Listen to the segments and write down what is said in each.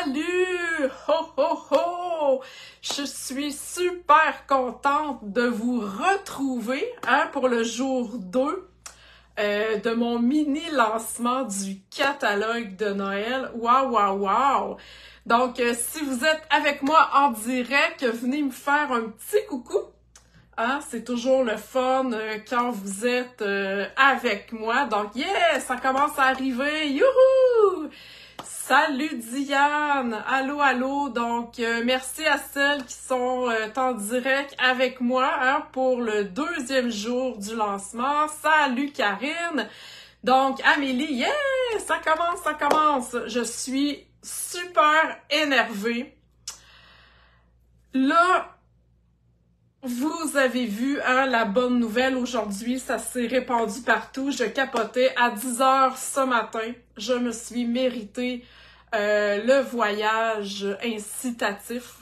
Salut! Ho ho ho! Je suis super contente de vous retrouver pour le jour 2 de mon mini lancement du catalogue de Noël. Waouh, waouh, waouh! Donc, si vous êtes avec moi en direct, venez me faire un petit coucou. C'est toujours le fun quand vous êtes avec moi. Donc, yeah! Ça commence à arriver! Youhou! Salut Diane! Allô, allô! Donc, merci à celles qui sont en direct avec moi pour le 2e jour du lancement. Salut Karine! Donc, Amélie, yeah! Ça commence, ça commence! Je suis super énervée. Là, vous avez vu la bonne nouvelle aujourd'hui, ça s'est répandu partout. Je capotais à 10h ce matin. Je me suis mérité le voyage incitatif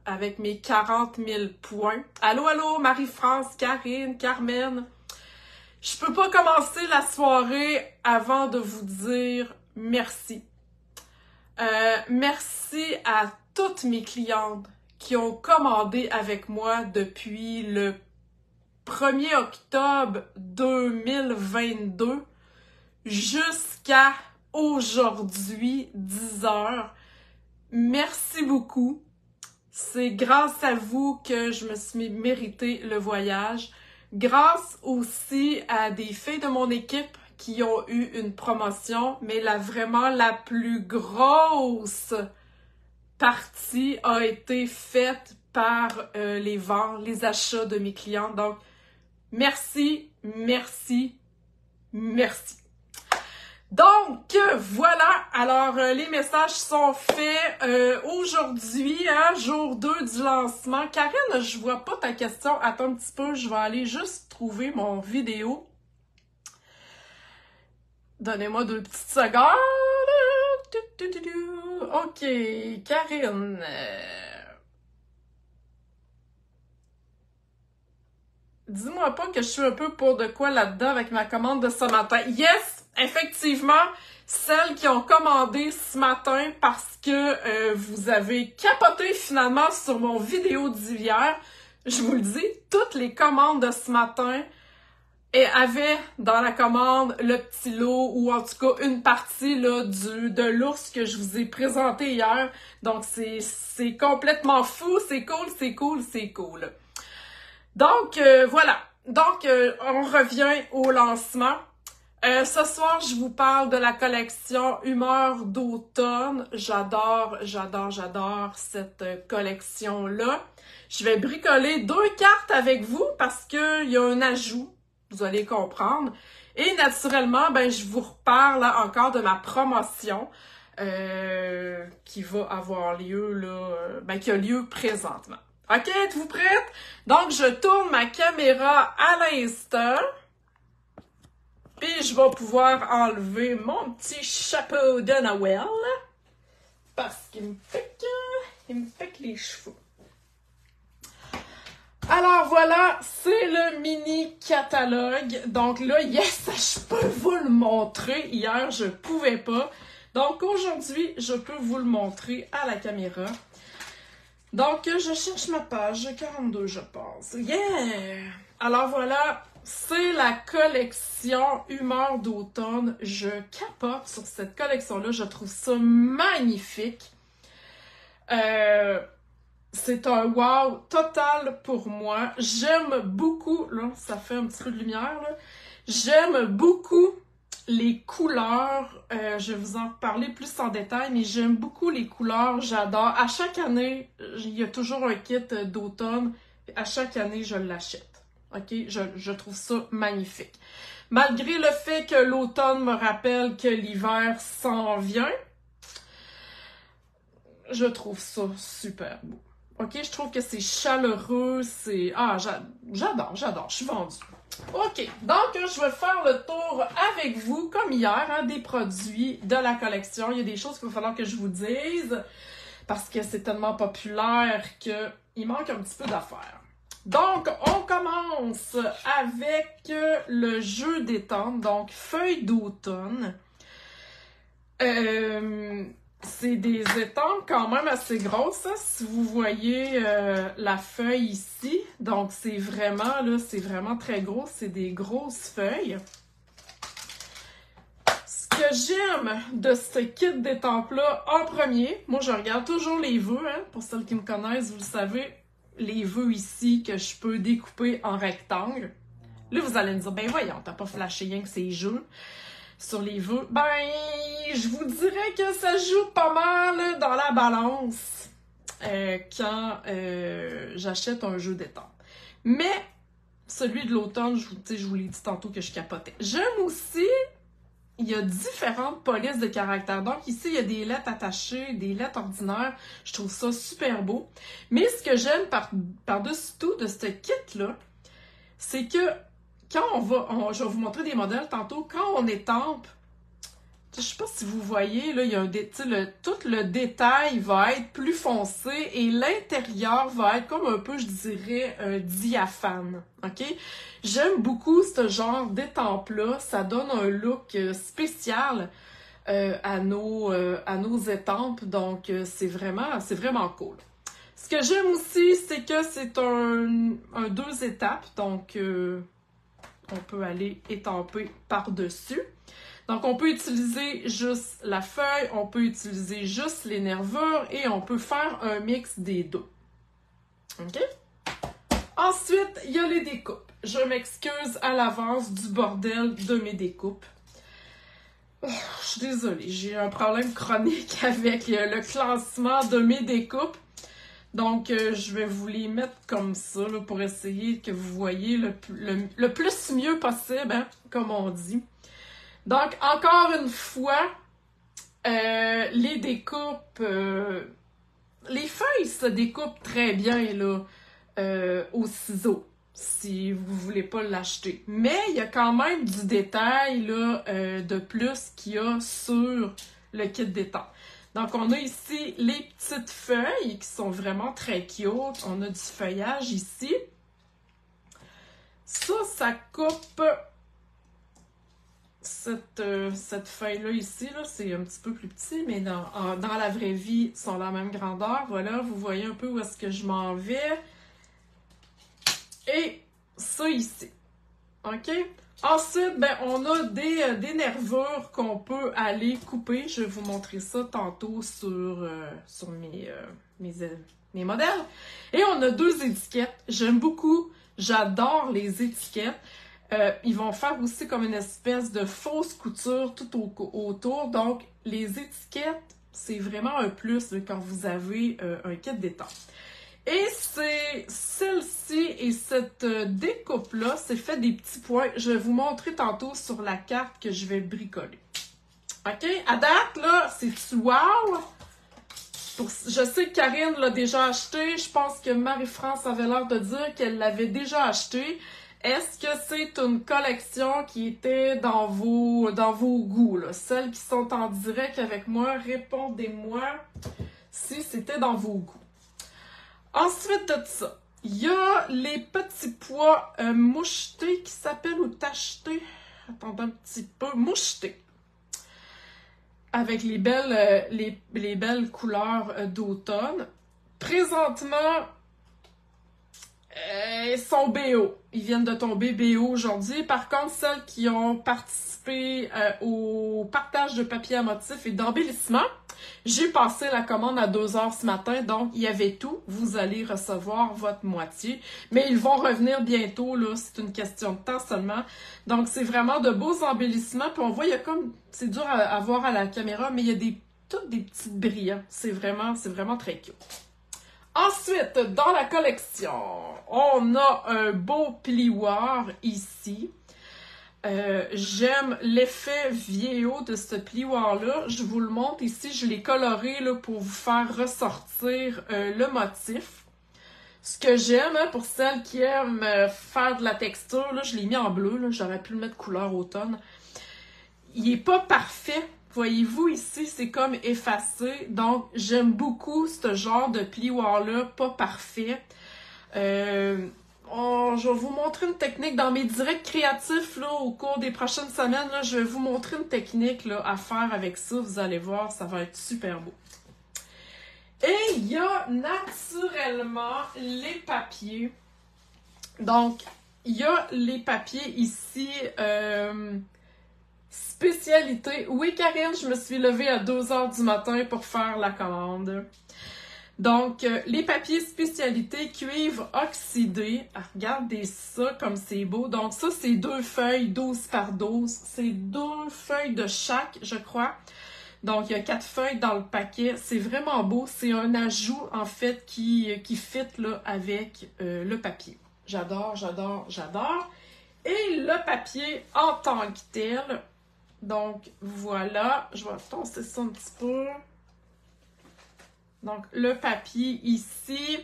avec mes 40 000 points. Allô, allô, Marie-France, Karine, Carmen. Je peux pas commencer la soirée avant de vous dire merci. Merci à toutes mes clientes qui ont commandé avec moi depuis le 1er octobre 2022 jusqu'à aujourd'hui, 10h. Merci beaucoup. C'est grâce à vous que je me suis mérité le voyage. Grâce aussi à des filles de mon équipe qui ont eu une promotion, mais vraiment la plus grosse partie a été faite par les ventes, les achats de mes clients. Donc, merci, merci, merci. Donc, voilà. Alors, les messages sont faits aujourd'hui, jour 2 du lancement. Karine, je vois pas ta question. Attends un petit peu, je vais aller juste trouver mon vidéo. Donnez-moi 2 petites secondes. OK, Karine. Dis-moi pas que je suis un peu pour de quoi là-dedans avec ma commande de ce matin. Yes, effectivement, celles qui ont commandé ce matin parce que vous avez capoté finalement sur mon vidéo d'hier. Je vous le dis, toutes les commandes de ce matin avait dans la commande le petit lot ou en tout cas une partie là, de l'ours que je vous ai présenté hier. Donc c'est complètement fou, c'est cool, c'est cool, c'est cool. Donc voilà, donc on revient au lancement. Ce soir, je vous parle de la collection Humeur d'automne. J'adore, j'adore, j'adore cette collection-là. Je vais bricoler 2 cartes avec vous parce qu'il y a un ajout. Vous allez comprendre. Et naturellement, ben, je vous reparle encore de ma promotion qui va avoir lieu, là, qui a lieu présentement. OK, êtes-vous prête? Donc, je tourne ma caméra à l'instant. Puis, je vais pouvoir enlever mon petit chapeau de Noël. Parce qu'il me fait que les cheveux. Alors voilà, c'est le mini catalogue. Donc là, yes, je peux vous le montrer. Hier, je pouvais pas. Donc aujourd'hui, je peux vous le montrer à la caméra. Donc, je cherche ma page 42, je pense. Yeah! Alors voilà, c'est la collection Humeur d'automne. Je capote sur cette collection-là. Je trouve ça magnifique. C'est un wow total pour moi. J'aime beaucoup, là, ça fait un petit peu de lumière, là. J'aime beaucoup les couleurs. Je vais vous en parler plus en détail, mais j'aime beaucoup les couleurs. J'adore. À chaque année, il y a toujours un kit d'automne. À chaque année, je l'achète. OK? Je trouve ça magnifique. Malgré le fait que l'automne me rappelle que l'hiver s'en vient, je trouve ça super beau. OK, je trouve que c'est chaleureux, c'est... j'adore, je suis vendue. OK, donc je vais faire le tour avec vous, comme hier, des produits de la collection. Il y a des choses qu'il va falloir que je vous dise, parce que c'est tellement populaire qu'il manque un petit peu d'affaires. Donc, on commence avec le jeu des tentes, donc feuilles d'automne. c'est des étampes quand même assez grosses, hein, si vous voyez la feuille ici. Donc, c'est vraiment très gros. C'est des grosses feuilles. Ce que j'aime de ce kit d'étampes-là, en premier, moi, je regarde toujours les vœux, hein, pour celles qui me connaissent, vous le savez, les vœux ici que je peux découper en rectangle. Là, vous allez me dire, ben voyons, t'as pas flashé rien que ces jeux sur les vœux. Ben, je vous dirais que ça joue pas mal dans la balance quand j'achète un jeu d'étampes. Mais celui de l'automne, je vous l'ai dit tantôt que je capotais. J'aime aussi, il y a différentes polices de caractère. Donc ici, il y a des lettres attachées, des lettres ordinaires. Je trouve ça super beau. Mais ce que j'aime par-dessus tout de ce kit-là, c'est que quand je vais vous montrer des modèles tantôt, quand on étampe, je sais pas si vous voyez, là, il y a tout le détail va être plus foncé et l'intérieur va être comme un peu, je dirais, diaphane, ok? J'aime beaucoup ce genre d'étampe-là, ça donne un look spécial à nos étampes, donc c'est vraiment cool. Ce que j'aime aussi, c'est que c'est un 2 étapes, donc on peut aller étamper par-dessus. Donc, on peut utiliser juste la feuille, on peut utiliser juste les nervures et on peut faire un mix des deux. OK? Ensuite, il y a les découpes. Je m'excuse à l'avance du bordel de mes découpes. Oh, je suis désolée, j'ai un problème chronique avec le classement de mes découpes. Donc, je vais vous les mettre comme ça là, pour essayer que vous voyez le plus mieux possible, hein, comme on dit. Donc, encore une fois, les découpes, les feuilles se découpent très bien là, au ciseau, si vous ne voulez pas l'acheter. Mais il y a quand même du détail là, de plus qu'il y a sur le kit d'étampe. Donc, on a ici les petites feuilles qui sont vraiment très cute. On a du feuillage ici. Ça coupe... Cette feuille-là ici, là, c'est un petit peu plus petit, mais dans la vraie vie, ils sont la même grandeur. Voilà, vous voyez un peu où est-ce que je m'en vais. Et ça ici. OK? Ensuite, ben, on a des nervures qu'on peut aller couper. Je vais vous montrer ça tantôt sur mes modèles. Et on a 2 étiquettes. J'aime beaucoup. J'adore les étiquettes. Ils vont faire aussi comme une espèce de fausse couture tout autour. Donc, les étiquettes, c'est vraiment un plus là, quand vous avez un kit d'étampe. Et c'est celle-ci et cette découpe-là, c'est fait des petits points. Je vais vous montrer tantôt sur la carte que je vais bricoler. OK? À date, là, c'est-tu wow? Je sais que Karine l'a déjà acheté. Je pense que Marie-France avait l'air de dire qu'elle l'avait déjà acheté. Est-ce que c'est une collection qui était dans vos goûts, là? Celles qui sont en direct avec moi, répondez-moi si c'était dans vos goûts. Ensuite de ça, il y a les petits pois mouchetés qui s'appellent ou tachetés. Attendez un petit peu. Mouchetés. Avec les belles couleurs d'automne. Présentement, ils sont BO. Ils viennent de tomber BO aujourd'hui. Par contre, celles qui ont participé au partage de papier à motif et d'embellissement, j'ai passé la commande à 2h ce matin, donc il y avait tout. Vous allez recevoir votre moitié. Mais ils vont revenir bientôt, là. C'est une question de temps seulement. Donc, c'est vraiment de beaux embellissements. Puis on voit, il y a comme... C'est dur à voir à la caméra, mais il y a toutes des petites brillants. C'est vraiment très cute. Ensuite, dans la collection, on a un beau plioir ici. J'aime l'effet vieillot de ce plioir-là. Je vous le montre ici. Je l'ai coloré là, pour vous faire ressortir le motif. Ce que j'aime, hein, pour celles qui aiment faire de la texture, là, je l'ai mis en bleu. J'aurais pu le mettre couleur automne. Il n'est pas parfait. Voyez-vous ici, c'est comme effacé. Donc, j'aime beaucoup ce genre de plioir-là, pas parfait. je vais vous montrer une technique dans mes directs créatifs là, au cours des prochaines semaines. Là, je vais vous montrer une technique là, à faire avec ça. Vous allez voir, ça va être super beau. Et il y a naturellement les papiers. Donc, il y a les papiers ici, spécialité. Oui, Karine, je me suis levée à 2h du matin pour faire la commande. Donc, les papiers spécialité cuivre oxydé. Ah, regardez ça comme c'est beau. Donc, ça, c'est 2 feuilles 12 par 12. C'est 2 feuilles de chaque, je crois. Donc, il y a 4 feuilles dans le paquet. C'est vraiment beau. C'est un ajout, en fait, qui fit là, avec le papier. J'adore, j'adore, j'adore. Et le papier en tant que tel. Donc, voilà. Je vais tasser ça un petit peu. Donc, le papier ici,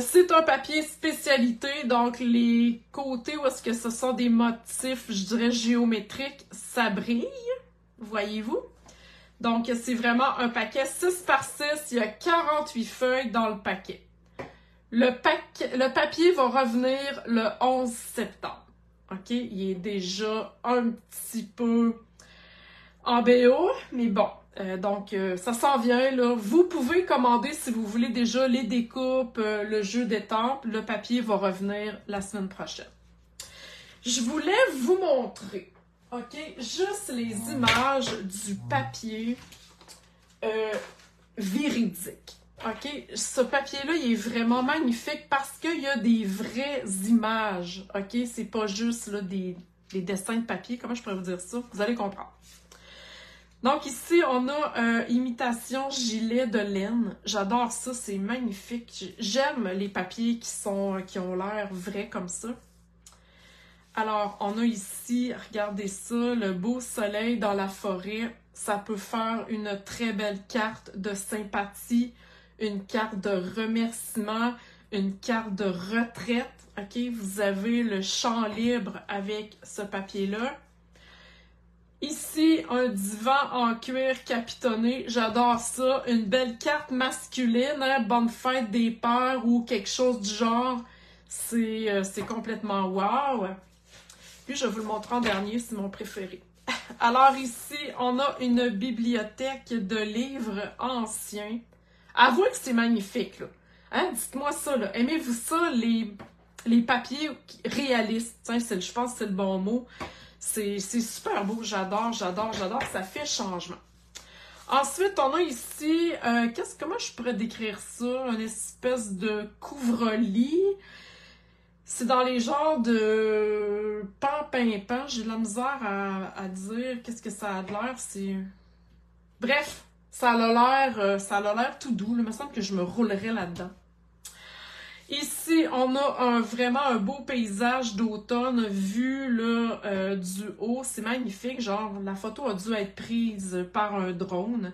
c'est un papier spécialité. Donc, les côtés où est-ce que ce sont des motifs, je dirais, géométriques, ça brille. Voyez-vous? Donc, c'est vraiment un paquet 6 par 6. Il y a 48 feuilles dans le paquet. Le papier va revenir le 11 septembre. OK? Il est déjà un petit peu en BO, mais bon. Donc, ça s'en vient, là. Vous pouvez commander si vous voulez déjà les découpes, le jeu d'étampes. Le papier va revenir la semaine prochaine. Je voulais vous montrer, OK, juste les images du papier véridique. OK, ce papier-là, il est vraiment magnifique parce qu'il y a des vraies images. OK, c'est pas juste là, des dessins de papier. Comment je pourrais vous dire ça? Vous allez comprendre. Donc ici, on a imitation gilet de laine. J'adore ça, c'est magnifique. J'aime les papiers qui ont l'air vrais comme ça. Alors, on a ici, regardez ça, le beau soleil dans la forêt. Ça peut faire une très belle carte de sympathie, une carte de remerciement, une carte de retraite. OK, vous avez le champ libre avec ce papier-là. Ici, un divan en cuir capitonné, j'adore ça. Une belle carte masculine, hein? Bonne fête des pères ou quelque chose du genre. C'est complètement wow. Puis, je vais vous le montrer en dernier, c'est mon préféré. Alors ici, on a une bibliothèque de livres anciens. Avouez que c'est magnifique, là. Hein? Dites-moi ça, là. Aimez-vous ça, les papiers réalistes? Hein? Je pense que c'est le bon mot. C'est super beau, j'adore, j'adore, j'adore, ça fait changement. Ensuite, on a ici, comment je pourrais décrire ça? Une espèce de couvre-lit. C'est dans les genres de pan-pin-pan. J'ai de la misère à dire qu'est-ce que ça a de l'air. Bref, ça a l'air tout doux. Il me semble que je me roulerais là-dedans. Ici, on a vraiment un beau paysage d'automne vu là, du haut. C'est magnifique. Genre, la photo a dû être prise par un drone.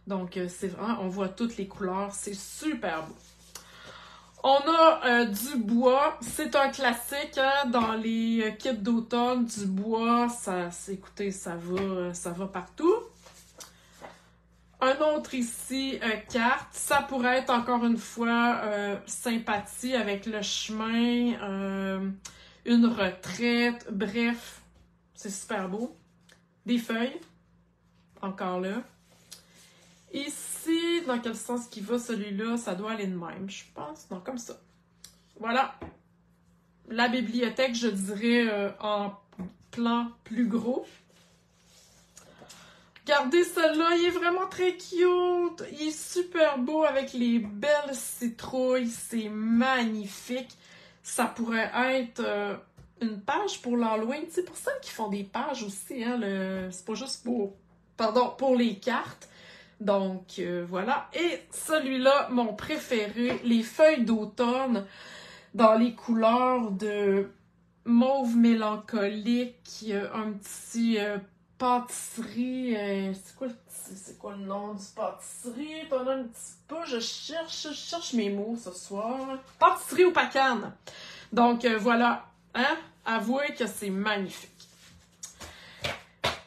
Donc, c'est vraiment, on voit toutes les couleurs. C'est super beau. On a du bois. C'est un classique hein, dans les kits d'automne. Du bois, écoutez, ça va partout. Un autre ici, carte. Ça pourrait être encore une fois sympathie avec le chemin, une retraite, bref, c'est super beau. Des feuilles, encore là. Ici, dans quel sens qu'il va celui-là? Ça doit aller de même, je pense. Non, comme ça. Voilà. La bibliothèque, je dirais en plan plus gros. Regardez celui-là, il est vraiment très cute. Il est super beau avec les belles citrouilles. C'est magnifique. Ça pourrait être une page pour l'Halloween. Tu sais, pour celles qui font des pages aussi, hein, c'est pas juste pour les cartes. Donc, voilà. Et celui-là, mon préféré, les feuilles d'automne dans les couleurs de mauve mélancolique, un petit... pâtisserie, c'est quoi le nom du pâtisserie? T'en as un petit peu, je cherche mes mots ce soir. Pâtisserie au pacane. Donc voilà, hein? Avouez que c'est magnifique.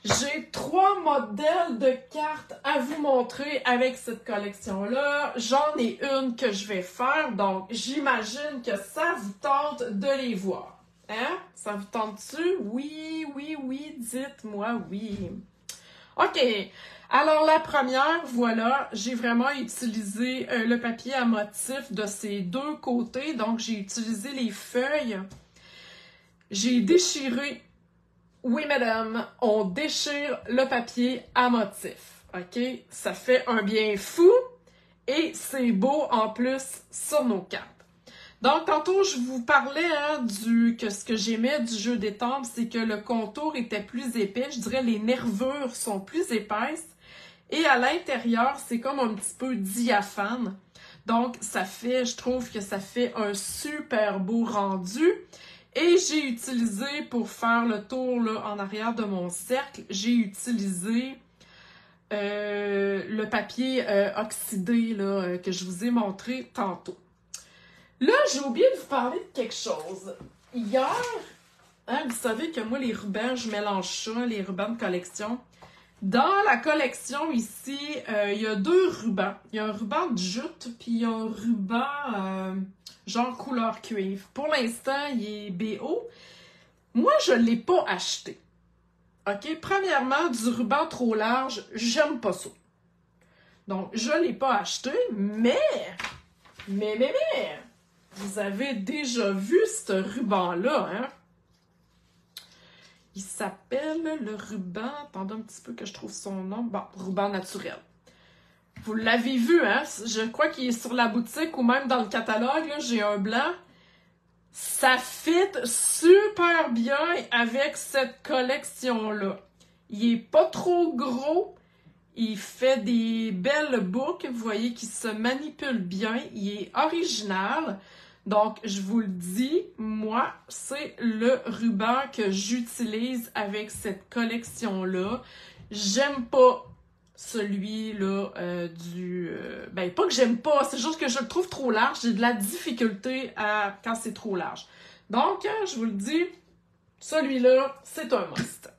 J'ai 3 modèles de cartes à vous montrer avec cette collection-là. J'en ai une que je vais faire, donc j'imagine que ça vous tente de les voir. Hein? Ça vous tente-tu? Oui, oui, oui, dites-moi oui. OK. Alors, la première, voilà, j'ai vraiment utilisé le papier à motif de ces deux côtés. Donc, j'ai utilisé les feuilles. J'ai déchiré. Oui, madame, on déchire le papier à motif. OK? Ça fait un bien fou et c'est beau en plus sur nos cartes. Donc, tantôt, je vous parlais que ce que j'aimais du jeu des temples, c'est que le contour était plus épais. Je dirais les nervures sont plus épaisses. Et à l'intérieur, c'est comme un petit peu diaphane. Donc, ça fait, je trouve que ça fait un super beau rendu. Et j'ai utilisé, pour faire le tour là, en arrière de mon cercle, j'ai utilisé le papier oxydé là, que je vous ai montré tantôt. Là, j'ai oublié de vous parler de quelque chose. Hier, vous savez que moi, les rubans, je mélange ça, les rubans de collection. Dans la collection ici, il y a 2 rubans. Il y a un ruban de jute, puis il y a un ruban genre couleur cuivre. Pour l'instant, il est BO. Moi, je ne l'ai pas acheté. OK? Premièrement, du ruban trop large, j'aime pas ça. Donc, je ne l'ai pas acheté, mais, vous avez déjà vu ce ruban-là, hein? Il s'appelle le ruban, attendez un petit peu que je trouve son nom, bon, ruban naturel. Vous l'avez vu, hein? Je crois qu'il est sur la boutique ou même dans le catalogue, là, j'ai un blanc. Ça fit super bien avec cette collection-là. Il est pas trop gros, il fait des belles boucles, vous voyez, qui se manipulent bien, il est original. Donc, je vous le dis, moi, c'est le ruban que j'utilise avec cette collection-là. J'aime pas celui-là ben, pas que j'aime pas, c'est juste que je le trouve trop large. J'ai de la difficulté quand c'est trop large. Donc, je vous le dis, celui-là, c'est un must.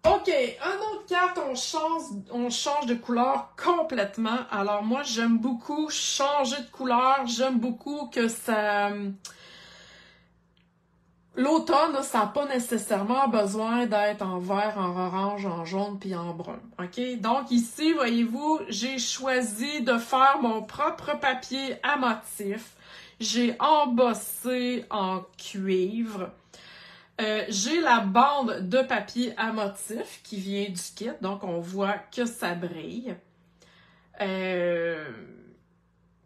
OK, une autre carte, on change de couleur complètement. Alors moi, j'aime beaucoup changer de couleur. J'aime beaucoup que ça... L'automne, ça n'a pas nécessairement besoin d'être en vert, en orange, en jaune puis en brun. OK? Donc ici, voyez-vous, j'ai choisi de faire mon propre papier à motif. J'ai embossé en cuivre. J'ai la bande de papier à motif qui vient du kit, donc on voit que ça brille.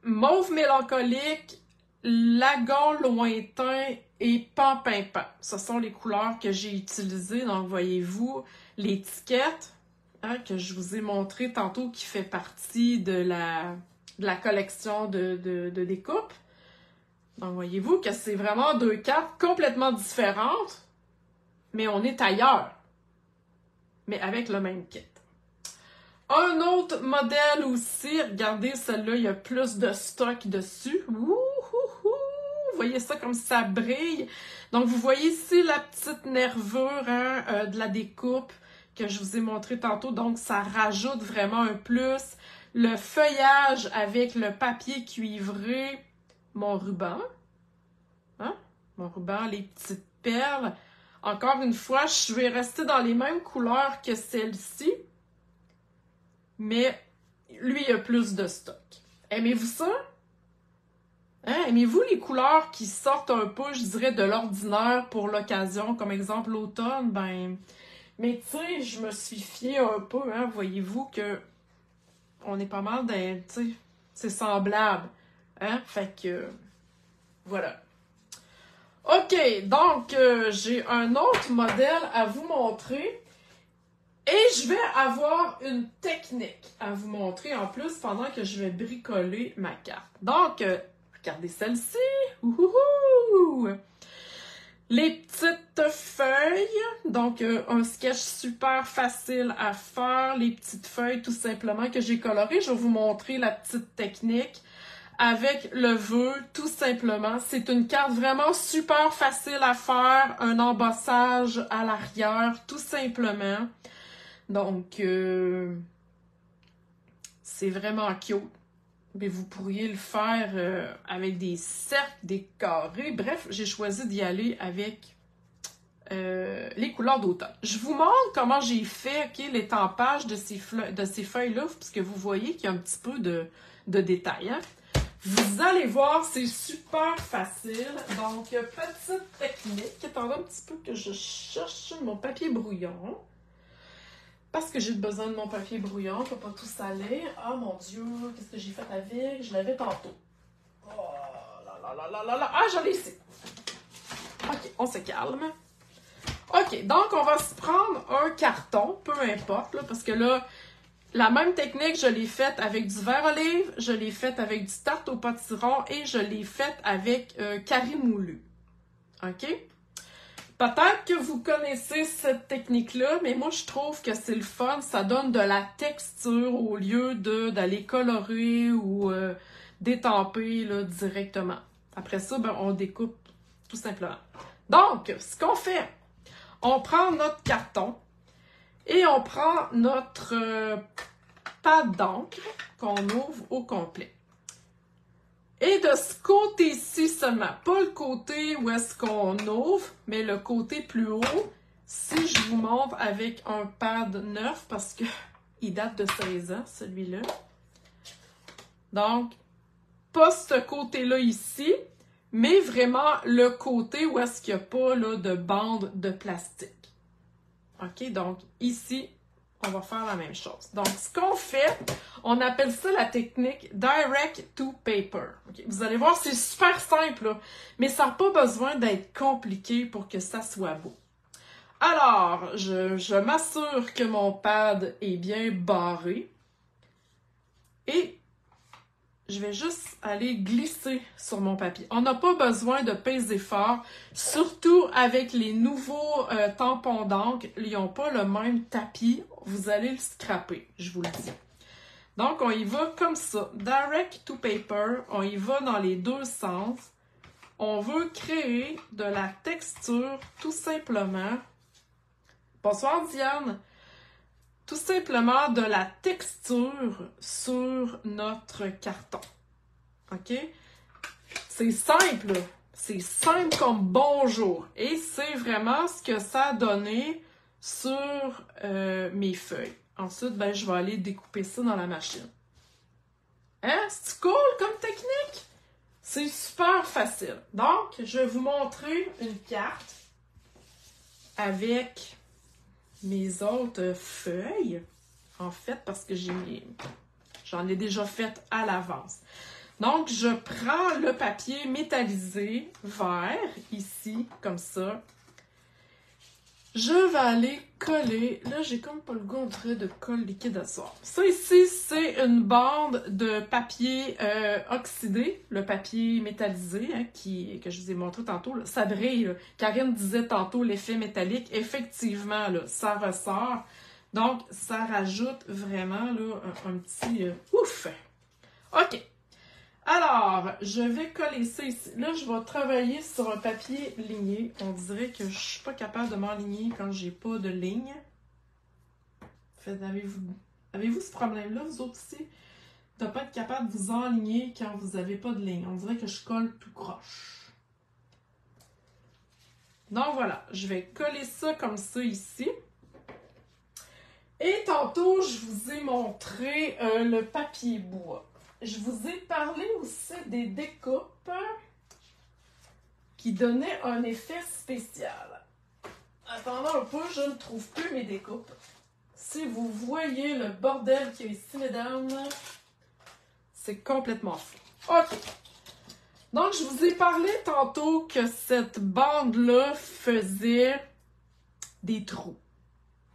Mauve mélancolique, lagon lointain et pampimpan. Ce sont les couleurs que j'ai utilisées. Donc, voyez-vous, l'étiquette que je vous ai montré tantôt qui fait partie de la collection de découpe. Donc, voyez-vous que c'est vraiment 2 cartes complètement différentes, mais on est ailleurs, mais avec le même kit. Un autre modèle aussi, regardez, celle-là, il y a plus de stock dessus. Wouhouhou! Vous voyez ça comme ça brille. Donc, vous voyez ici la petite nervure de la découpe que je vous ai montré tantôt. Donc, ça rajoute vraiment un plus. Le feuillage avec le papier cuivré, mon ruban. Hein? Mon ruban, les petites perles. Encore une fois, je vais rester dans les mêmes couleurs que celle-ci. Mais lui, il a plus de stock. Aimez-vous ça? Hein? Aimez-vous les couleurs qui sortent un peu, je dirais, de l'ordinaire pour l'occasion, comme exemple l'automne? Ben, mais tu sais, je me suis fiée un peu, hein, voyez-vous que on est pas mal dans, tu sais, c'est semblable, hein? Fait que, voilà. OK, donc, j'ai un autre modèle à vous montrer. Et je vais avoir une technique à vous montrer en plus pendant que je vais bricoler ma carte. Donc, regardez celle-ci. Ouhouhou! Les petites feuilles. Donc, un sketch super facile à faire. Les petites feuilles tout simplement que j'ai colorées. Je vais vous montrer la petite technique. avec le vœu, tout simplement. C'est une carte vraiment super facile à faire, un embossage à l'arrière, tout simplement. Donc, c'est vraiment cute. Mais vous pourriez le faire avec des cercles, des carrés. Bref, j'ai choisi d'y aller avec les couleurs d'automne. Je vous montre comment j'ai fait l'étampage de ces feuilles-là, parce que vous voyez qu'il y a un petit peu de détails. Hein? Vous allez voir, c'est super facile. Donc, petite technique. Attendez un petit peu que je cherche mon papier brouillon. Parce que j'ai besoin de mon papier brouillon pour pas tout saler. Ah mon Dieu, qu'est-ce que j'ai fait avec? Je l'avais tantôt. Oh là là là là là là. Ah, j'en ai ici. Ok, on se calme. Ok, donc on va se prendre un carton, peu importe, là, parce que là, la même technique, je l'ai faite avec du verre olive, je l'ai faite avec du tarte au potiron et je l'ai faite avec carré moulu. Ok? Peut-être que vous connaissez cette technique-là, mais moi, je trouve que c'est le fun. Ça donne de la texture au lieu d'aller colorer ou détamper là, directement. Après ça, ben, on découpe tout simplement. Donc, ce qu'on fait, on prend notre carton et on prend notre pâte d'encre qu'on ouvre au complet. Et de ce côté-ci seulement, pas le côté où est-ce qu'on ouvre, mais le côté plus haut, si je vous montre avec un pad neuf, parce que il date de 16 ans, celui-là. Donc, pas ce côté-là ici, mais vraiment le côté où est-ce qu'il n'y a pas là, de bande de plastique. OK, donc ici, on va faire la même chose. Donc, ce qu'on fait, on appelle ça la technique Direct to Paper. Okay? Vous allez voir, c'est super simple, là, mais ça n'a pas besoin d'être compliqué pour que ça soit beau. Alors, je m'assure que mon pad est bien barré et je vais juste aller glisser sur mon papier. On n'a pas besoin de peser fort, surtout avec les nouveaux tampons d'encre. Ils n'ont pas le même tapis. Vous allez le scraper, je vous le dis. Donc, on y va comme ça. Direct to paper. On y va dans les deux sens. On veut créer de la texture, tout simplement. Bonsoir, Diane. Tout simplement de la texture sur notre carton. OK? C'est simple. C'est simple comme bonjour. Et c'est vraiment ce que ça a donné sur mes feuilles. Ensuite, ben, je vais aller découper ça dans la machine. Hein? C'est cool comme technique? C'est super facile. Donc, je vais vous montrer une carte avec mes autres feuilles, en fait, parce que j'en ai déjà fait à l'avance. Donc, je prends le papier métallisé vert, ici, comme ça. Je vais aller coller. Là, j'ai comme pas le goût, on dirait, de colle liquide à soir. Ça ici, c'est une bande de papier oxydé, le papier métallisé, hein, que je vous ai montré tantôt. Là. Ça brille. Là. Karine disait tantôt l'effet métallique. Effectivement, là, ça ressort. Donc, ça rajoute vraiment là, un petit ouf! OK. Alors, je vais coller ça ici. Là, je vais travailler sur un papier ligné. On dirait que je suis pas capable de m'enligner quand j'ai pas de ligne. Avez-vous ce problème-là, vous autres aussi? De pas être capable de vous enligner quand vous n'avez pas de ligne. On dirait que je colle tout croche. Donc voilà, je vais coller ça comme ça ici. Et tantôt, je vous ai montré le papier bois. Je vous ai parlé aussi des découpes qui donnaient un effet spécial. Attendez un peu, je ne trouve plus mes découpes. Si vous voyez le bordel qu'il y a ici, mesdames, c'est complètement fou. OK. Donc, je vous ai parlé tantôt que cette bande-là faisait des trous.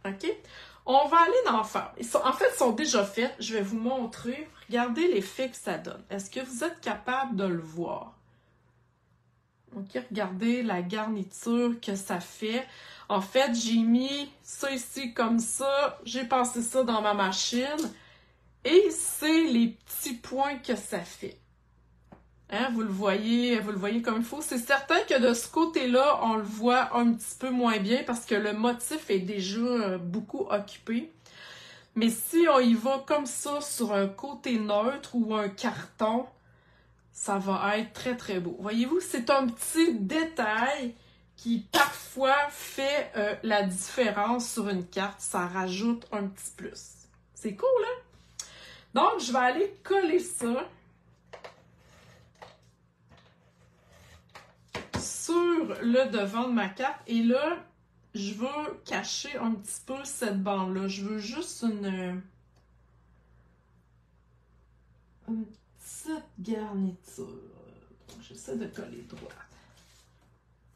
OK? On va aller en faire. En fait, ils sont déjà faits. Je vais vous montrer. Regardez l'effet que ça donne. Est-ce que vous êtes capable de le voir? OK, regardez la garniture que ça fait. En fait, j'ai mis ça ici comme ça. J'ai passé ça dans ma machine. Et c'est les petits points que ça fait. Hein, vous le voyez comme il faut. C'est certain que de ce côté-là, on le voit un petit peu moins bien parce que le motif est déjà beaucoup occupé. Mais si on y va comme ça sur un côté neutre ou un carton, ça va être très très beau. Voyez-vous, c'est un petit détail qui parfois fait la différence sur une carte. Ça rajoute un petit plus. C'est cool, hein? Donc, je vais aller coller ça sur le devant de ma carte. Et là, je veux cacher un petit peu cette bande-là. Je veux juste une petite garniture. J'essaie de coller droit.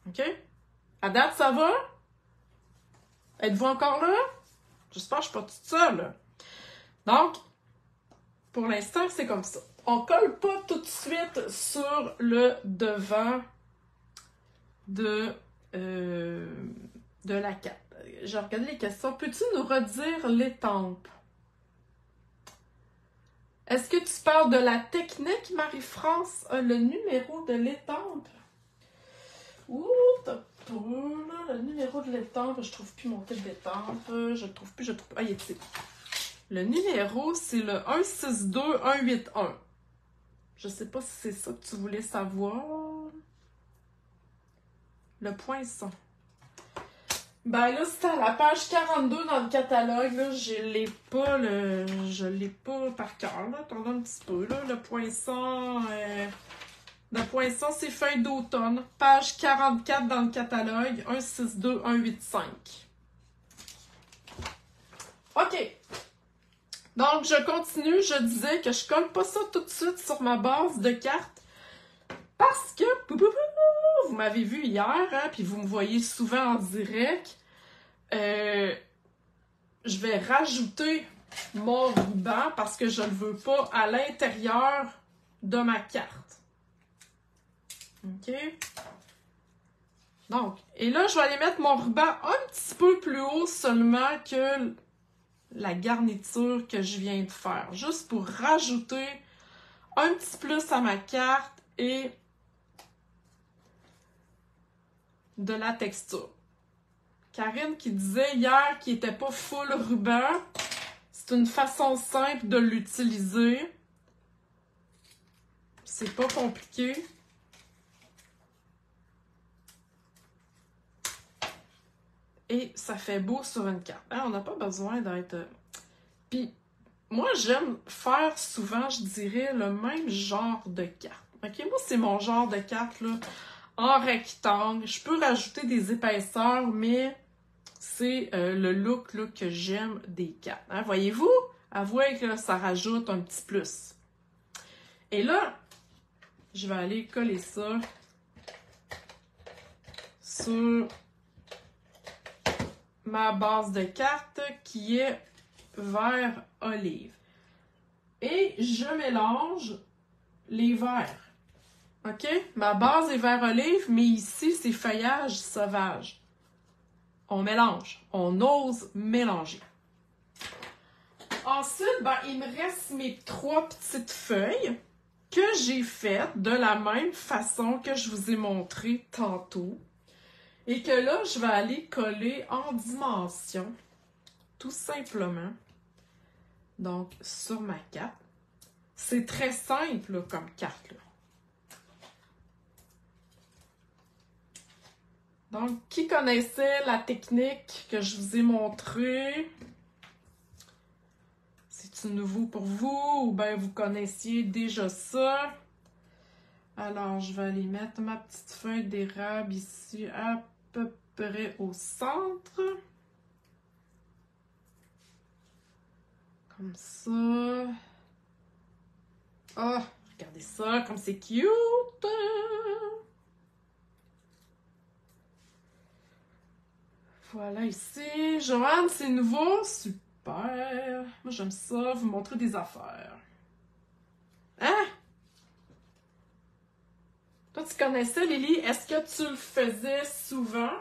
OK? À date, ça va? Êtes-vous encore là? J'espère que je suis pas toute seule. Donc, pour l'instant, c'est comme ça. On colle pas tout de suite sur le devant de la carte. J'ai regardé les questions. Peux-tu nous redire l'étampe? Est-ce que tu parles de la technique, Marie-France? Le numéro de l'étampe? Ouh, t'as peu, là. Le numéro de l'étampe, je trouve plus mon type d'étampe. Je le trouve plus, Ah, il est ici. Le numéro, c'est le 162181. Je sais pas si c'est ça que tu voulais savoir. Le poinçon. Ben là, c'était à la page 42 dans le catalogue. Là, je l'ai pas par cœur. Attendez un petit peu. Là. Le poinçon, c'est feuille d'automne. Page 44 dans le catalogue. 162185. OK. Donc, je continue. Je disais que je colle pas ça tout de suite sur ma base de cartes. Parce que, vous m'avez vu hier, hein, puis vous me voyez souvent en direct. Je vais rajouter mon ruban parce que je ne le veux pas à l'intérieur de ma carte. OK? Donc, et là, je vais aller mettre mon ruban un petit peu plus haut seulement que la garniture que je viens de faire. Juste pour rajouter un petit plus à ma carte et de la texture. Karine qui disait hier qu'il n'était pas full ruban. C'est une façon simple de l'utiliser. C'est pas compliqué. Et ça fait beau sur une carte. Hein, on n'a pas besoin d'être... Puis, moi, j'aime faire souvent, je dirais, le même genre de carte. OK? Moi, c'est mon genre de carte, là, en rectangle. Je peux rajouter des épaisseurs, mais c'est le look là, que j'aime des cartes. Hein? Voyez-vous? Avouez que là, ça rajoute un petit plus. Et là, je vais aller coller ça sur ma base de carte qui est vert olive. Et je mélange les verts. OK? Ma base est vert olive, mais ici, c'est feuillage sauvage. On mélange. On ose mélanger. Ensuite, ben, il me reste mes 3 petites feuilles que j'ai faites de la même façon que je vous ai montré tantôt. Et que là, je vais aller coller en dimension, tout simplement. Donc, sur ma carte. C'est très simple là, comme carte. Là. Donc, qui connaissait la technique que je vous ai montrée? C'est-tu nouveau pour vous ou bien vous connaissiez déjà ça? Alors, je vais aller mettre ma petite feuille d'érable ici à peu près au centre. Comme ça. Oh, regardez ça, comme c'est cute! Voilà ici. Joanne, c'est nouveau? Super! Moi, j'aime ça, vous montrer des affaires. Hein? Toi, tu connaissais, Lily? Est-ce que tu le faisais souvent?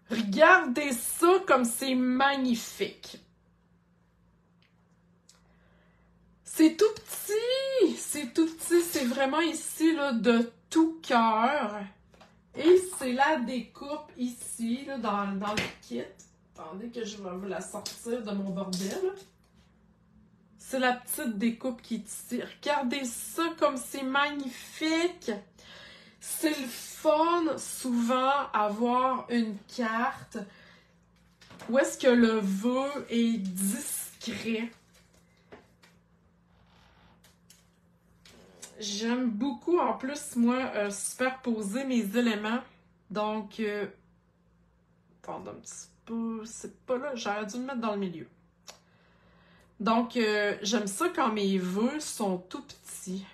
Regardez ça comme c'est magnifique. C'est tout petit! C'est tout petit, c'est vraiment ici, là, de tout cœur. Et c'est la découpe ici, là, dans le kit. Attendez que je vais vous la sortir de mon bordel. C'est la petite découpe qui est ici. Regardez ça comme c'est magnifique! C'est le fun, souvent, avoir une carte où est-ce que le vœu est discret. J'aime beaucoup, en plus, moi, superposer mes éléments. Donc, attendez un petit peu, c'est pas là, j'aurais dû le mettre dans le milieu. Donc, j'aime ça quand mes vœux sont tout petits.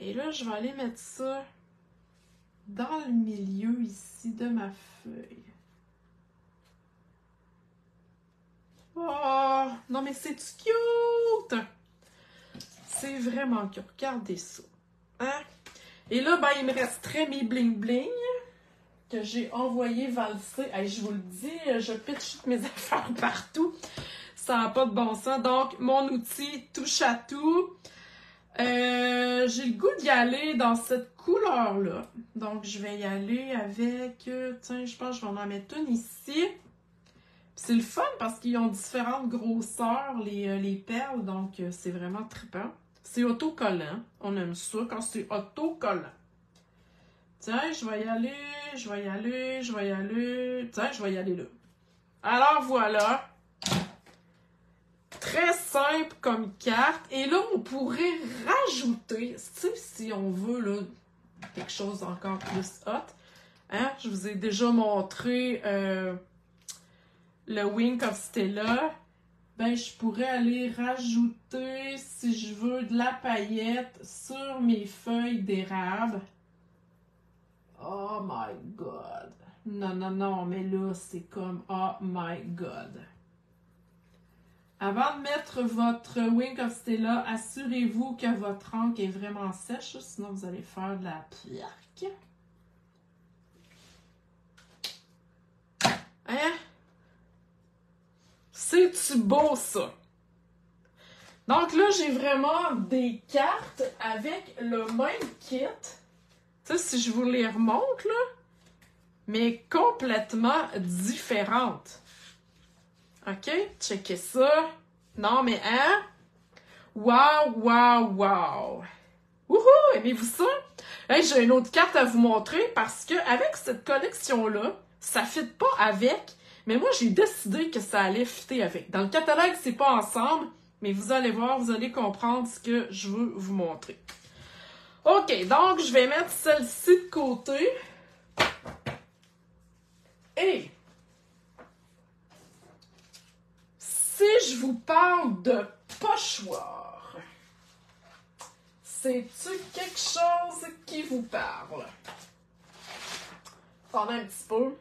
Et là, je vais aller mettre ça dans le milieu ici de ma feuille. Oh, non mais c'est cute! C'est vraiment cute. Regardez ça. Hein? Et là, ben, il me resterait mes bling-bling que j'ai envoyé valser. Hey, je vous le dis, je pitche toutes mes affaires partout. Ça n'a pas de bon sens. Donc, mon outil touche à tout. J'ai le goût d'y aller dans cette couleur-là. Donc, je vais y aller avec... tiens, je pense que je vais en mettre une ici. C'est le fun parce qu'ils ont différentes grosseurs, les perles. Donc, c'est vraiment trippant. C'est autocollant. On aime ça quand c'est autocollant. Tiens, je vais y aller, je vais y aller, je vais y aller. Tiens, je vais y aller là. Alors, voilà. Très simple comme carte. Et là, on pourrait rajouter, si on veut, là, quelque chose encore plus hot. Hein? Je vous ai déjà montré le Wink of Stella. Ben, je pourrais aller rajouter, si je veux, de la paillette sur mes feuilles d'érable. Oh my God! Non, non, non, mais là, c'est comme oh my God! Avant de mettre votre Wink of Stella, assurez-vous que votre encre est vraiment sèche, sinon vous allez faire de la pierre. Hein? C'est-tu beau, ça? Donc là, j'ai vraiment des cartes avec le même kit. Tu sais, si je vous les remonte, là, mais complètement différentes. OK? Checkez ça. Non, mais hein? Wow, wow, wow! Wouhou! Aimez-vous ça? Hey, j'ai une autre carte à vous montrer parce que avec cette collection-là, ça ne fit pas avec, mais moi, j'ai décidé que ça allait fitter avec. Dans le catalogue, c'est pas ensemble, mais vous allez voir, vous allez comprendre ce que je veux vous montrer. OK, donc je vais mettre celle-ci de côté. Et si je vous parle de pochoir, c'est-tu quelque chose qui vous parle? Attendez un petit peu.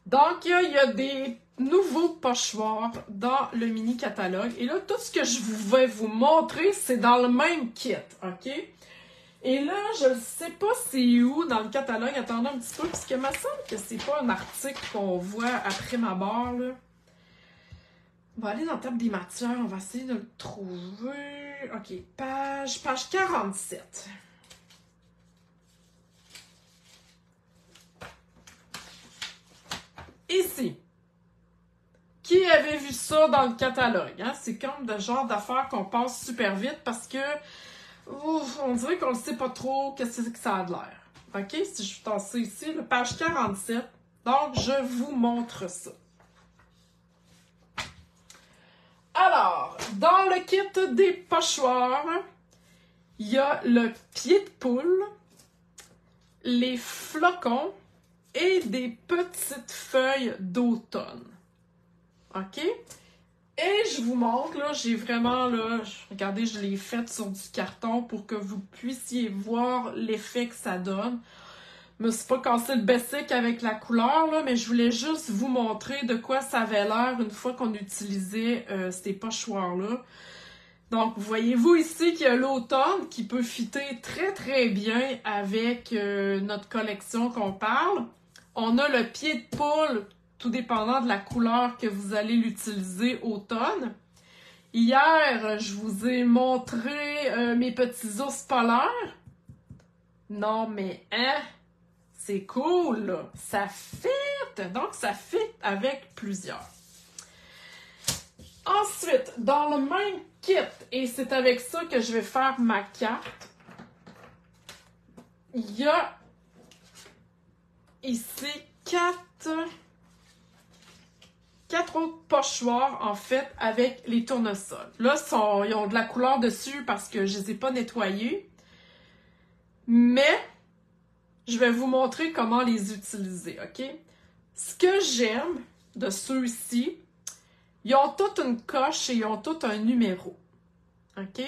Donc, il y a des nouveaux pochoirs dans le mini-catalogue. Et là, tout ce que je vais vous montrer, c'est dans le même kit, OK? Et là, je ne sais pas c'est où dans le catalogue. Attendez un petit peu, parce qu'il me semble que c'est pas un article qu'on voit après ma barre, là. On va aller dans la table des matières. On va essayer de le trouver. OK, page 47. Ici. Qui avait vu ça dans le catalogue? Hein? C'est comme le genre d'affaires qu'on passe super vite parce que on dirait qu'on ne sait pas trop qu'est-ce que ça a de l'air. OK? Si je tasse ça ici, le page 47. Donc, je vous montre ça. Alors, dans le kit des pochoirs, il y a le pied de poule, les flocons et des petites feuilles d'automne. OK? Et je vous montre, là, j'ai vraiment, là, regardez, je l'ai fait sur du carton pour que vous puissiez voir l'effet que ça donne. Je me suis pas cassé le bessic avec la couleur, là, mais je voulais juste vous montrer de quoi ça avait l'air une fois qu'on utilisait ces pochoirs-là. Donc, voyez-vous ici qu'il y a l'automne qui peut fitter très, très bien avec notre collection qu'on parle. On a le pied de poule, tout dépendant de la couleur que vous allez l'utiliser automne. Hier, je vous ai montré mes petits ours polaires. Non, mais hein? C'est cool, là. Ça fit. Donc, ça fit avec plusieurs. Ensuite, dans le même kit, et c'est avec ça que je vais faire ma carte, il y a ici 4 autres pochoirs, en fait, avec les tournesols. Là, ils ont de la couleur dessus parce que je ne les ai pas nettoyés. Mais, je vais vous montrer comment les utiliser, OK? Ce que j'aime de ceux-ci, ils ont toutes une coche et ils ont tous un numéro. OK?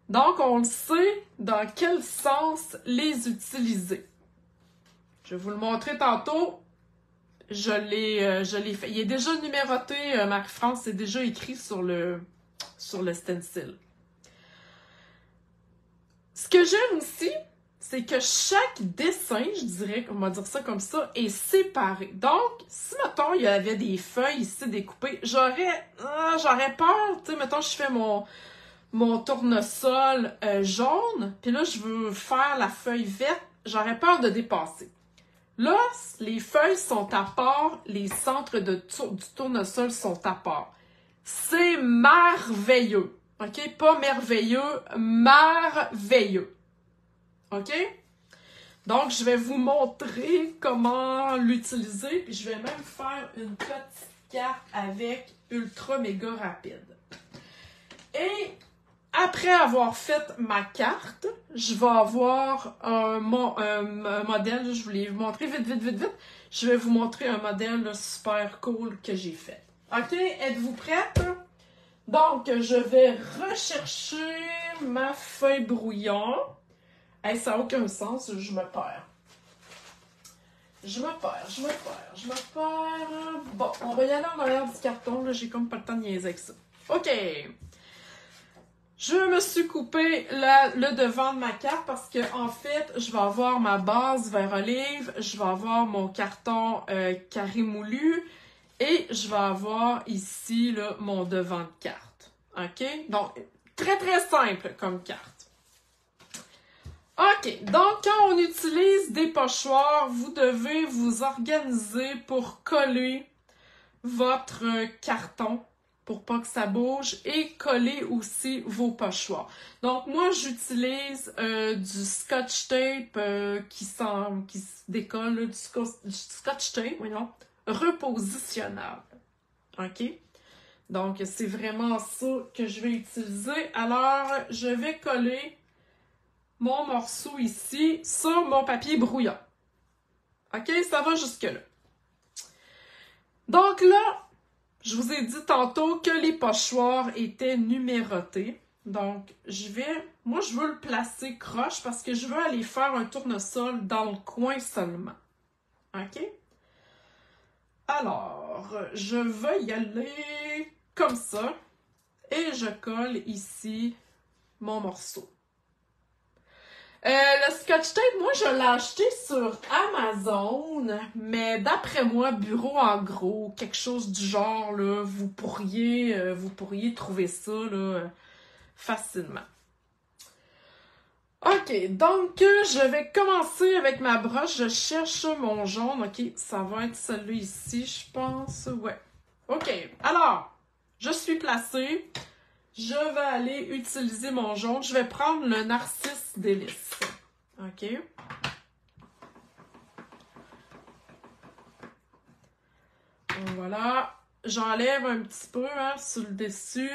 Donc, on le sait dans quel sens les utiliser. Je vais vous le montrer tantôt. Je l'ai fait. Il est déjà numéroté, Marie-France, c'est déjà écrit sur le stencil. Ce que j'aime aussi, c'est que chaque dessin, je dirais, on va dire ça comme ça, est séparé. Donc, si, mettons, il y avait des feuilles ici découpées, j'aurais peur, tu sais, mettons, je fais mon tournesol jaune, puis là, je veux faire la feuille verte, j'aurais peur de dépasser. Là, les feuilles sont à part, les centres du tournesol sont à part. C'est merveilleux, ok? Pas merveilleux, merveilleux. OK? Donc, je vais vous montrer comment l'utiliser, puis je vais même faire une petite carte avec ultra méga rapide. Et après avoir fait ma carte, je vais avoir un modèle, je voulais vous montrer vite. Je vais vous montrer un modèle là, super cool que j'ai fait. OK? Êtes-vous prête? Donc, je vais rechercher ma feuille brouillon. Hey, ça n'a aucun sens, je me perds. Bon, on va y aller en arrière du carton, là, j'ai comme pas le temps de niaiser avec ça. OK. Je me suis coupé le devant de ma carte parce que, en fait, je vais avoir ma base vert olive, je vais avoir mon carton carré moulu et je vais avoir ici, là, mon devant de carte. OK? Donc, très simple comme carte. OK, donc quand on utilise des pochoirs, vous devez vous organiser pour coller votre carton pour pas que ça bouge et coller aussi vos pochoirs. Donc moi, j'utilise du scotch tape qui se décolle, là, du scotch tape, voyons, repositionnable. OK? Donc, c'est vraiment ça que je vais utiliser. Alors, je vais coller mon morceau ici sur mon papier brouillon. OK? Ça va jusque-là. Donc là, je vous ai dit tantôt que les pochoirs étaient numérotés. Donc, moi, je veux le placer croche parce que je veux aller faire un tournesol dans le coin seulement. OK? Alors, je vais y aller comme ça. Et je colle ici mon morceau. Le scotch tape, moi, je l'ai acheté sur Amazon, mais d'après moi, Bureau en gros, quelque chose du genre, là, vous pourriez trouver ça, là, facilement. OK, donc, je vais commencer avec ma broche. Je cherche mon jaune. OK, ça va être celui ici, je pense. Ouais. OK, alors, je suis placée. Je vais aller utiliser mon jaune. Je vais prendre le Narcisse Délice. OK. Voilà. J'enlève un petit peu hein, sur le dessus.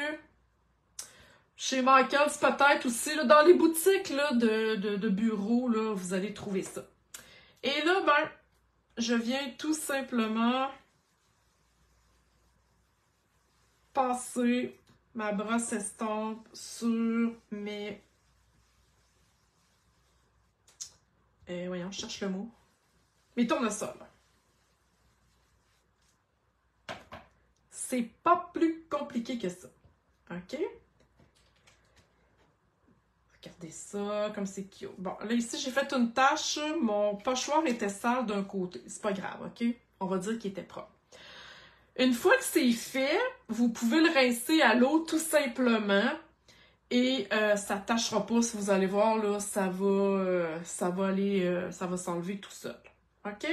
Chez Michaels, peut-être aussi, là, dans les boutiques là, de bureaux, là, vous allez trouver ça. Et là, ben, je viens tout simplement passer ma brosse estompe sur mes... voyons, je cherche le mot. Mes tournesols. C'est pas plus compliqué que ça. OK? Regardez ça, comme c'est cute. Bon, là, ici, j'ai fait une tache. Mon pochoir était sale d'un côté. C'est pas grave, OK? On va dire qu'il était propre. Une fois que c'est fait, vous pouvez le rincer à l'eau tout simplement. Et ça tâchera pas, si vous allez voir, là, ça va aller, ça va s'enlever tout seul. OK?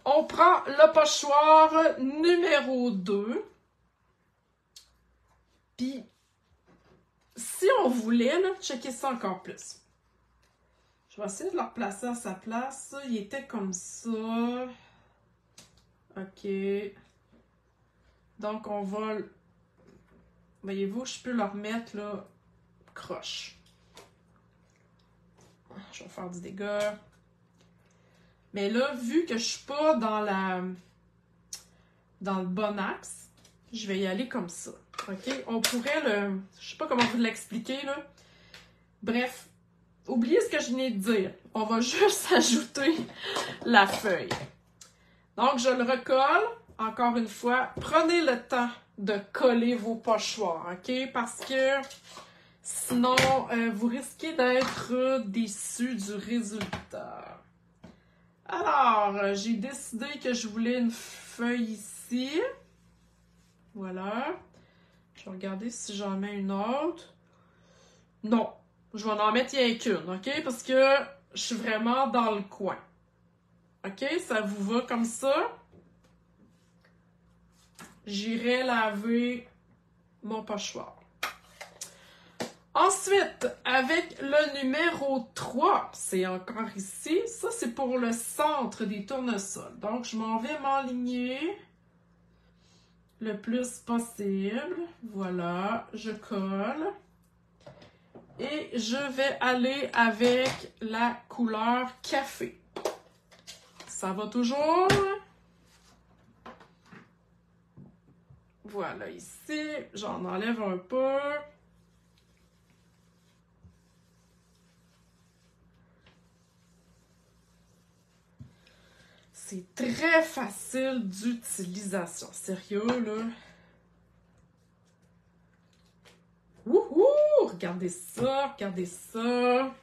On prend le pochoir numéro 2. Puis, si on voulait, là, checker ça encore plus. Je vais essayer de le replacer à sa place. Il était comme ça. OK. Donc, on va... Voyez-vous, je peux le remettre, là, croche. Je vais faire du dégât. Mais là, vu que je suis pas dans le bon axe, je vais y aller comme ça. OK? On pourrait le... Je sais pas comment vous l'expliquer, là. Bref, oubliez ce que je venais de dire. On va juste ajouter la feuille. Donc, je le recolle. Encore une fois, prenez le temps de coller vos pochoirs, OK? Parce que sinon, vous risquez d'être déçus du résultat. Alors, j'ai décidé que je voulais une feuille ici. Voilà. Je vais regarder si j'en mets une autre. Non, je vais en mettre rien qu'une, OK? Parce que je suis vraiment dans le coin. OK? Ça vous va comme ça? J'irai laver mon pochoir. Ensuite, avec le numéro 3, c'est encore ici. Ça, c'est pour le centre des tournesols. Donc, je m'en vais m'enligner le plus possible. Voilà, je colle. Et je vais aller avec la couleur café. Ça va toujours? Voilà, ici, j'en enlève un peu. C'est très facile d'utilisation. Sérieux, là. Wouhou! Regardez ça, regardez ça.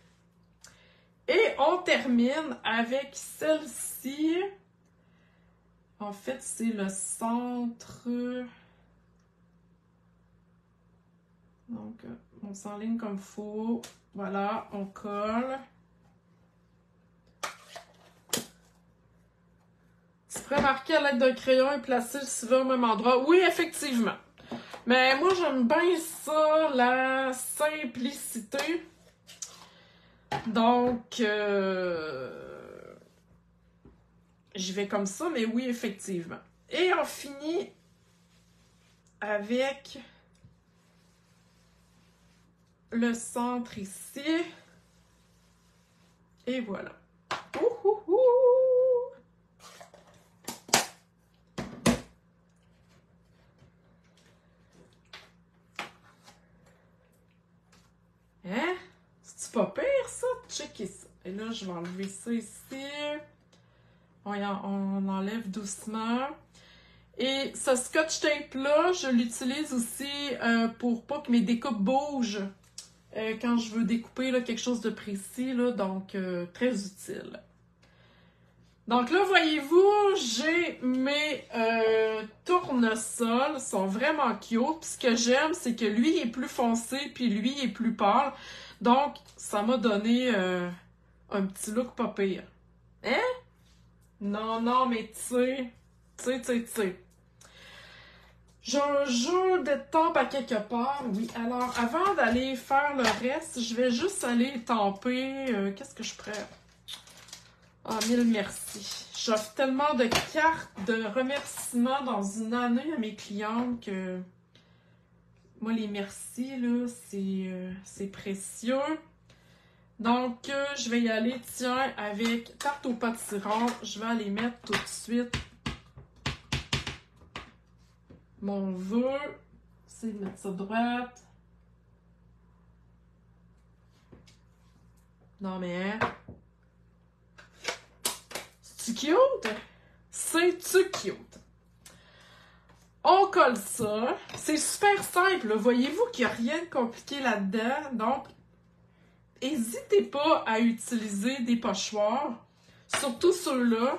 Et on termine avec celle-ci. En fait, c'est le centre. Donc, on s'enligne comme il faut. Voilà, on colle. Tu pourrais marquer à l'aide d'un crayon et placer le civet au même endroit. Oui, effectivement. Mais moi, j'aime bien ça, la simplicité. Donc, j'y vais comme ça, mais oui, effectivement. Et on finit avec le centre ici. Et voilà. Ouhouhou! Hein? C'est-tu pas pire, ça? Checkez ça. Et là, je vais enlever ça ici. On enlève doucement. Et ce scotch tape-là, je l'utilise aussi pour pas que mes découpes bougent quand je veux découper là, quelque chose de précis. Là, donc, très utile. Donc là, voyez-vous, j'ai mes tournesols. Ils sont vraiment cute. Puis ce que j'aime, c'est que lui est plus foncé, puis lui est plus pâle. Donc, ça m'a donné un petit look pas pire. Hein? Non, non, mais tu sais. J'ai un jeu de temps à quelque part, oui. Alors, avant d'aller faire le reste, je vais juste aller tamper. Qu'est-ce que je pourrais... Ah, mille merci. J'offre tellement de cartes de remerciements dans une année à mes clientes que... Moi, les merci, là, c'est précieux. Donc, je vais y aller, tiens, avec tarte au potiron. Je vais aller mettre tout de suite mon vœu. C'est de mettre ça droite. Non, mais... Hein? C'est-tu cute? C'est-tu cute? On colle ça. C'est super simple. Voyez-vous qu'il n'y a rien de compliqué là-dedans. Donc, n'hésitez pas à utiliser des pochoirs. Surtout ceux-là.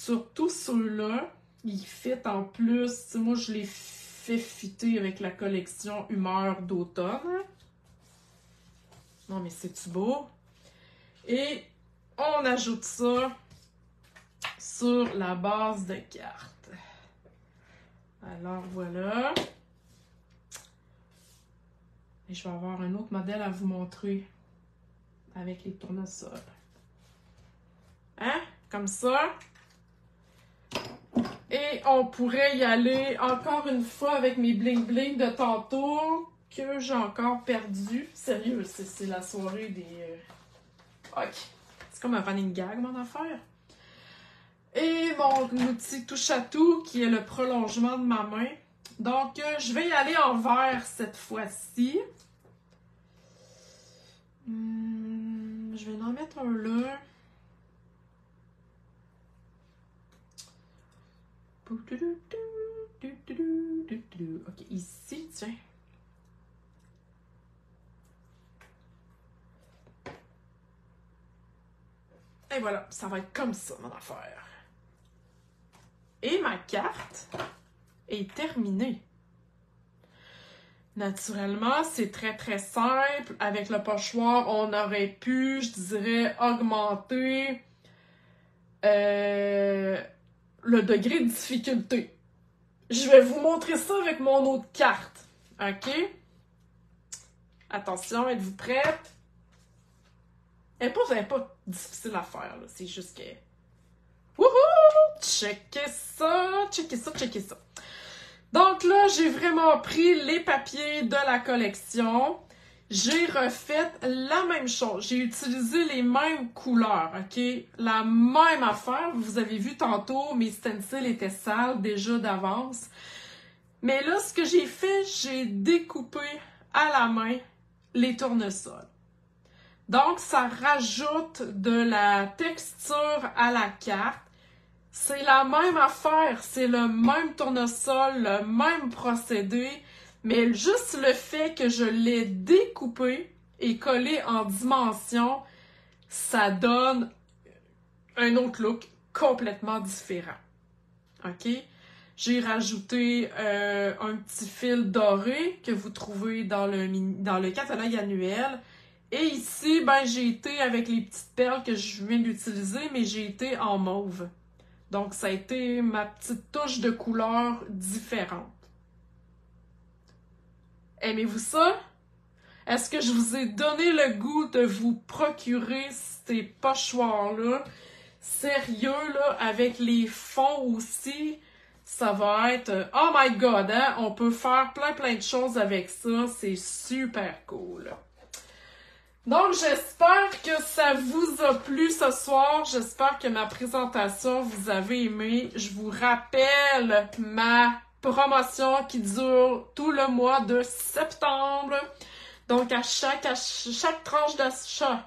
surtout ceux-là, ils fit en plus. T'sais, moi, je les fais fitter avec la collection Humeur d'automne. Non, mais c'est-tu beau? Et on ajoute ça sur la base de cartes. Alors, voilà. Et je vais avoir un autre modèle à vous montrer avec les tournesols. Hein? Comme ça. Et on pourrait y aller encore une fois avec mes bling-bling de tantôt que j'ai encore perdu. Sérieux, c'est la soirée des... Ok. C'est comme un running gag, mon affaire. Et mon outil touche-à-tout qui est le prolongement de ma main. Donc, je vais y aller en vert cette fois-ci. Je vais en mettre un là. Ok, ici, tiens. Et voilà, ça va être comme ça, mon affaire. Et ma carte est terminée. Naturellement, c'est très très simple. Avec le pochoir, on aurait pu, je dirais, augmenter le degré de difficulté. Je vais vous montrer ça avec mon autre carte. OK? Attention, êtes-vous prête? Elle n'est pas difficile à faire, là. C'est juste que... Wouhou! Checkez ça, checkez ça, checkez ça. Donc là, j'ai vraiment pris les papiers de la collection. J'ai refait la même chose. J'ai utilisé les mêmes couleurs, OK? La même affaire. Vous avez vu tantôt, mes stencils étaient sales déjà d'avance. Mais là, ce que j'ai fait, j'ai découpé à la main les tournesols. Donc, ça rajoute de la texture à la carte. C'est la même affaire, c'est le même tournesol, le même procédé, mais juste le fait que je l'ai découpé et collé en dimension, ça donne un autre look complètement différent. OK? J'ai rajouté un petit fil doré que vous trouvez dans le catalogue annuel. Et ici, ben, j'ai été avec les petites perles que je viens d'utiliser, mais j'ai été en mauve. Donc, ça a été ma petite touche de couleur différente. Aimez-vous ça? Est-ce que je vous ai donné le goût de vous procurer ces pochoirs-là? Sérieux, là, avec les fonds aussi, ça va être... Oh my God, hein? On peut faire plein de choses avec ça. C'est super cool. Donc, j'espère que ça vous a plu ce soir. J'espère que ma présentation vous avez aimé. Je vous rappelle ma promotion qui dure tout le mois de septembre. Donc, à chaque tranche d'achat,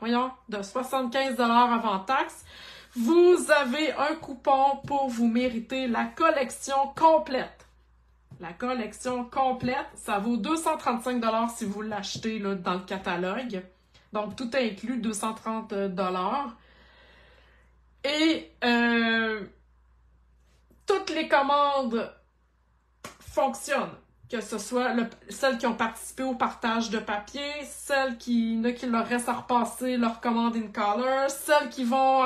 de 75$ avant taxe, vous avez un coupon pour vous mériter la collection complète. La collection complète, ça vaut 235$ si vous l'achetez là, dans le catalogue. Donc, tout inclus, 230$. Et toutes les commandes fonctionnent. Que ce soit celles qui ont participé au partage de papier, celles qui leur reste à repasser leur commande in color, celles qui vont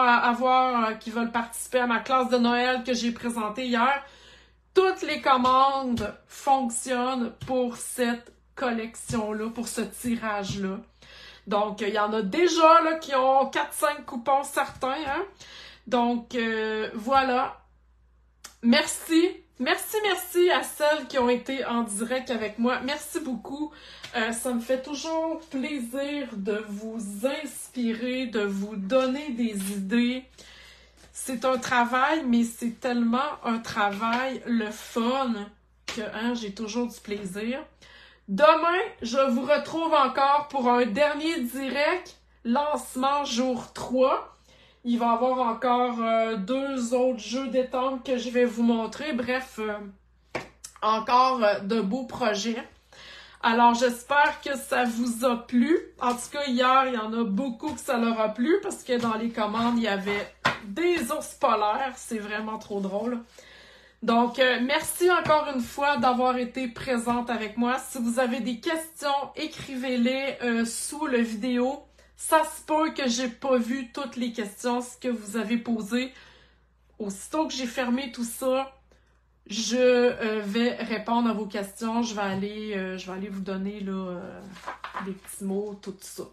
qui veulent participer à ma classe de Noël que j'ai présentée hier. Toutes les commandes fonctionnent pour cette collection-là, pour ce tirage-là. Donc, il y en a déjà là, qui ont 4-5 coupons certains. Hein? Donc, voilà. Merci. Merci à celles qui ont été en direct avec moi. Merci beaucoup. Ça me fait toujours plaisir de vous inspirer, de vous donner des idées. C'est un travail, mais c'est tellement un travail le fun que j'ai toujours du plaisir. Demain, je vous retrouve encore pour un dernier direct, lancement jour 3. Il va y avoir encore 2 autres jeux d'étampes que je vais vous montrer. Bref, encore de beaux projets. Alors, j'espère que ça vous a plu. En tout cas, hier, il y en a beaucoup que ça leur a plu parce que dans les commandes, il y avait des ours polaires. C'est vraiment trop drôle. Donc, merci encore une fois d'avoir été présente avec moi. Si vous avez des questions, écrivez-les sous la vidéo. Ça se peut que j'ai pas vu toutes les questions que vous avez posées. Aussitôt que j'ai fermé tout ça, je vais répondre à vos questions. Je vais aller vous donner là, des petits mots, tout ça.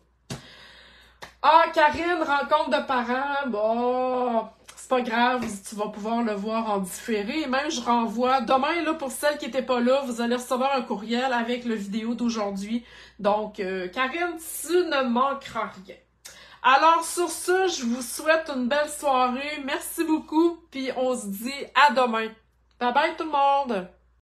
Ah, Karine, rencontre de parents. Bon, c'est pas grave, tu vas pouvoir le voir en différé. Même, je renvoie. Demain, là, pour celles qui n'étaient pas là, vous allez recevoir un courriel avec la vidéo d'aujourd'hui. Donc, Karine, tu ne manqueras rien. Alors, sur ce, je vous souhaite une belle soirée. Merci beaucoup, puis on se dit à demain. Bye bye tout le monde!